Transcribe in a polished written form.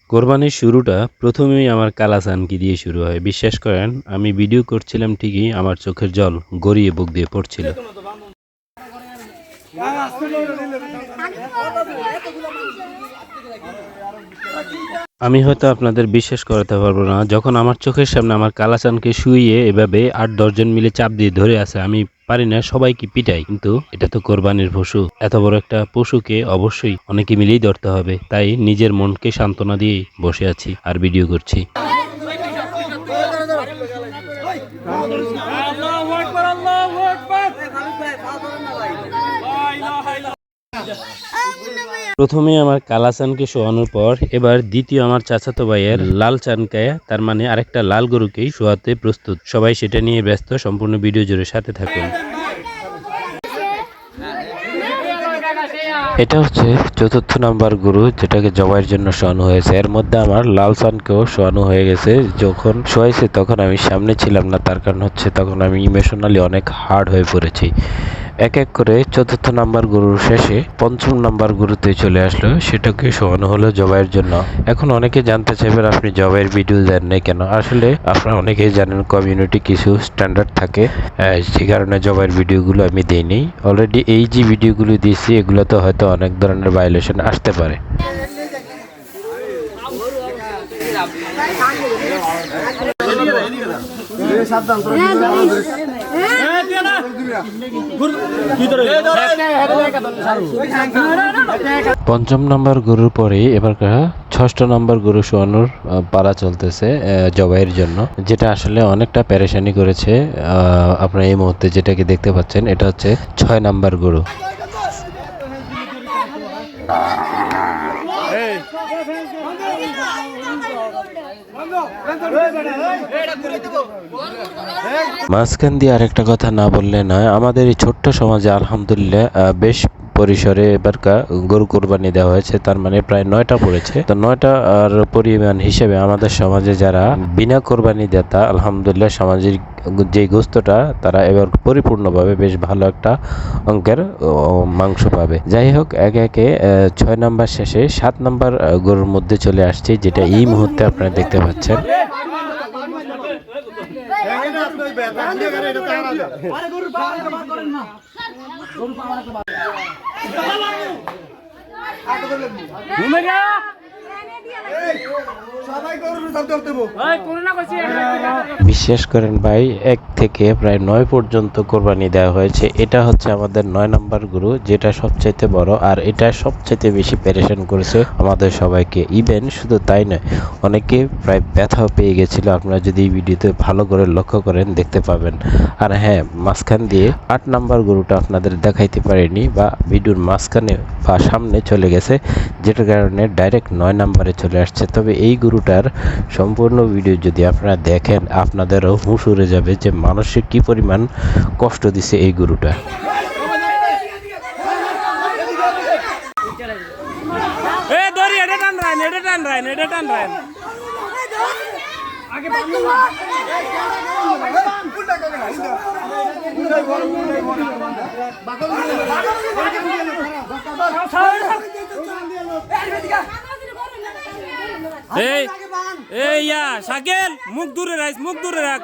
কোরবানির শুরুটা প্রথমেই আমার কালাচানকি দিয়ে শুরু হয়। বিশ্বাস করেন, আমি ভিডিও করছিলাম ঠিকই, আমার চোখের জল গড়িয়ে বুক দিয়ে পড়ছিল। আমি হয়তো আপনাদের বিশ্বাস করাতে পারবো না, যখন আমার চোখের সামনে আমার কালাচানকে শুইয়ে এভাবে 8-10 জন মিলে চাপ দিয়ে ধরে আছে, আমি পারি না সবাইকে পিটাই, কিন্তু এটা তো কোরবানির পশু। এত বড় একটা পশুকে অবশ্যই অনেকে মিলেই ধরতে হবে, তাই নিজের মনকে সান্ত্বনা দিয়েই বসে আছি আর ভিডিও করছি। প্রথমে আমার কালাচানকে শোয়ানোর পর এবার দ্বিতীয় আমার চাচাতো ভাইয়ের লাল চানকায়া, তার মানে আরেকটা লাল গরুকেই শোয়াতে প্রস্তুত। সবাই সেটা নিয়ে ব্যস্ত, সম্পূর্ণ ভিডিও জুড়ে সাথে থাকুন। এটা হচ্ছে 4র্থ নাম্বার গরু, যেটাকে জবাইয়ের জন্য শোয়ানো হয়েছে। এর মধ্যে আমার লাল চানকেও শোয়ানো হয়ে গেছে। যখন শোয়াইছে তখন আমি সামনে ছিলাম না, তার কারণ হচ্ছে তখন আমি ইমোশনালি অনেক হার্ড হয়ে পড়েছি। এক এক করে 4র্থ নাম্বার গরুর শেষে 5ম নাম্বার গরুতে চলে আসলো, সেটাকে শোয়ানো হলো জবাইয়ের জন্য। এখন অনেকে জানতে চাইবেন আপনি জবাইয়ের ভিডিও দেন নাই কেন। আসলে আপনারা অনেকেই জানেন কমিউনিটি কিছু স্ট্যান্ডার্ড থাকে, সে কারণে জবাইয়ের ভিডিওগুলো আমি দেইনি। অলরেডি এই যে ভিডিওগুলো দিয়েছি এগুলোতে হয়তো অনেক ধরনের ভায়োলেশন আসতে পারে। পঞ্চম নম্বর গরুর পরে এবার 6ষ্ঠ নম্বর গরু শোয়ানোর পালা চলতেছে জবাইয়ের জন্য, যেটা আসলে অনেকটা পেরেশানি করেছে। আপনারা এই মুহূর্তে যেটাকে দেখতে পাচ্ছেন এটা হচ্ছে 6 নম্বর গরু। মাঝখান দিয়ে আরেকটা কথা না বললে নয়, আমাদের এই ছোট্ট সমাজে আলহামদুলিল্লাহ বেশ পরিসরে এবারকার গরু কোরবানি দেওয়া হয়েছে। তার মানে প্রায় 9টা পড়েছে। তো 9টার পরিমাণ হিসেবে আমাদের সমাজে যারা বিনা কোরবানি দাতা, আলহামদুলিল্লাহ সামাজিক যে গোস্তটা তারা এবার পরিপূর্ণভাবে বেশ ভালো একটা অঙ্কের মাংস পাবে। যাই হোক, একে একে 6 নাম্বার শেষে 7 নাম্বার গরুর মধ্যে চলে আসছে, যেটা এই মুহূর্তে আপনারা দেখতে পাচ্ছেন। বিশ্বাস করেন ভাই, 1 থেকে প্রায় 9 পর্যন্ত কোরবানি দেওয়া হয়েছে। এটা হচ্ছে আমাদের 9 নাম্বার গরু, যেটা সবচাইতে বড়, আর এটা সবচাইতে বেশি পেরেশান করেছে আমাদের সবাইকে। ইভেন শুধু তাই নয়, অনেকে প্রায় ব্যথাও পেয়ে গেছিল। আপনারা যদি এই ভিডিওতে ভালো করে লক্ষ্য করেন দেখতে পাবেন। আর হ্যাঁ, মাঝখান দিয়ে 8 নাম্বার গরুটা আপনাদের দেখাইতে পারিনি, বা ভিডিওর মাঝখানে বা সামনে চলে গেছে, যেটার কারণে ডাইরেক্ট 9 নাম্বারে চলে আসছে। তবে এই গরুটার সম্পূর্ণ ভিডিও যদি আপনারা দেখেন আপনাদেরও হুঁশ উড়ে যাবে যে মানুষের কি পরিমাণ কষ্ট দিছে এই গরুটা। শাকিল, মুখ দূরে রাখ, মুখ দূরে রাখ।